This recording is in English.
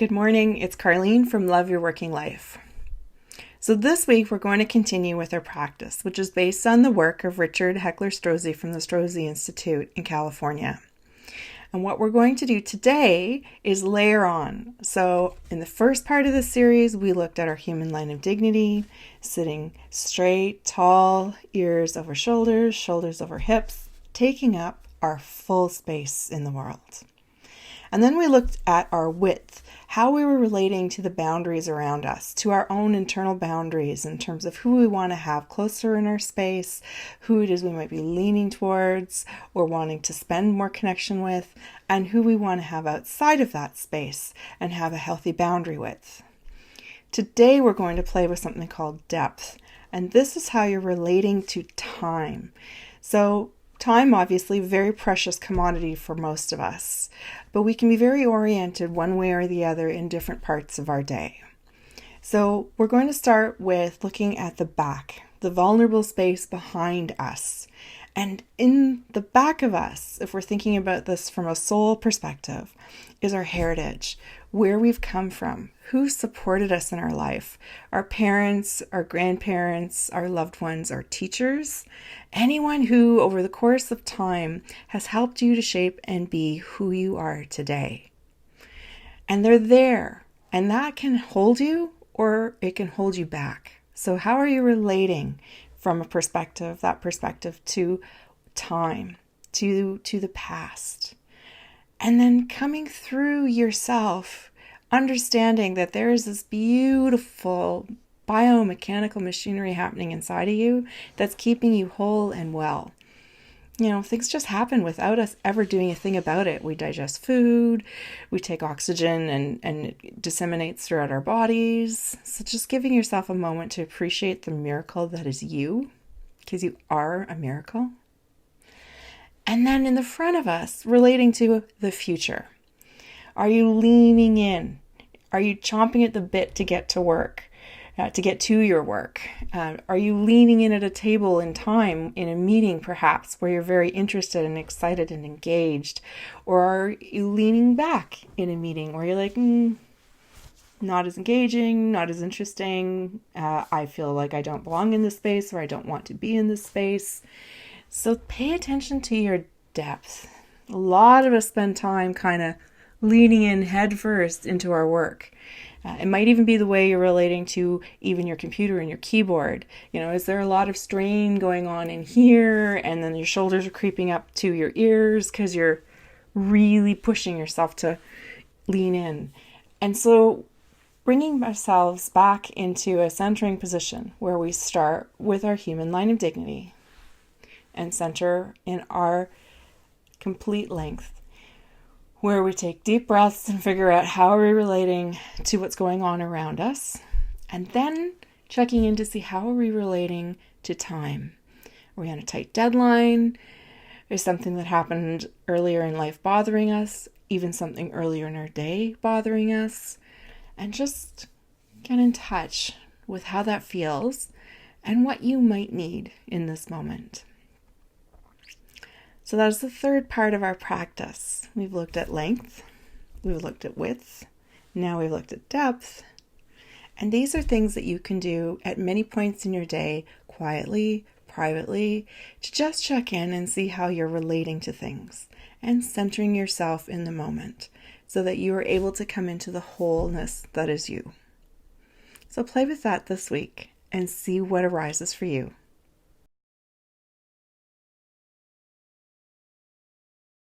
Good morning, it's Carlene from Love Your Working Life. So this week we're going to continue with our practice, which is based on the work of Richard Heckler Strozzi from the Strozzi Institute in California. And what we're going to do today is layer on. So in the first part of the series, we looked at our human line of dignity, sitting straight, tall, ears over shoulders, shoulders over hips, taking up our full space in the world. And then we looked at our width, how we were relating to the boundaries around us, to our own internal boundaries in terms of who we want to have closer in our space, who it is we might be leaning towards or wanting to spend more connection with, and who we want to have outside of that space and have a healthy boundary with. Today we're going to play with something called depth, and this is how you're relating to time. So time, obviously, very precious commodity for most of us, but we can be very oriented one way or the other in different parts of our day. So we're going to start with looking at the back, the vulnerable space behind us. And in the back of us, if we're thinking about this from a soul perspective, is our heritage, where we've come from, who supported us in our life, our parents, our grandparents, our loved ones, our teachers, anyone who over the course of time has helped you to shape and be who you are today. And they're there, and that can hold you or it can hold you back. So how are you relating from that perspective to time, to the past? And then coming through yourself, understanding that there is this beautiful biomechanical machinery happening inside of you that's keeping you whole and well. You know, things just happen without us ever doing a thing about it. We digest food, we take oxygen and it disseminates throughout our bodies. So just giving yourself a moment to appreciate the miracle that is you, because you are a miracle. And then in the front of us, relating to the future. Are you leaning in? Are you chomping at the bit to get to work, to get to your work? Are you leaning in at a table in time, in a meeting perhaps, where you're very interested and excited and engaged? Or are you leaning back in a meeting where you're like, not as engaging, not as interesting. I feel like I don't belong in this space, or I don't want to be in this space. So pay attention to your depth. A lot of us spend time kind of leaning in head first into our work. It might even be the way you're relating to even your computer and your keyboard. You know, is there a lot of strain going on in here, and then your shoulders are creeping up to your ears because you're really pushing yourself to lean in? And so bringing ourselves back into a centering position where we start with our human line of dignity and center in our complete length, where we take deep breaths and figure out how are we relating to what's going on around us, and then checking in to see how are we relating to time. Are we on a tight deadline? Is something that happened earlier in life bothering us, even something earlier in our day bothering us? And just get in touch with how that feels and what you might need in this moment. So that's the third part of our practice. We've looked at length, we've looked at width, now we've looked at depth. And these are things that you can do at many points in your day, quietly, privately, to just check in and see how you're relating to things and centering yourself in the moment so that you are able to come into the wholeness that is you. So play with that this week and see what arises for you.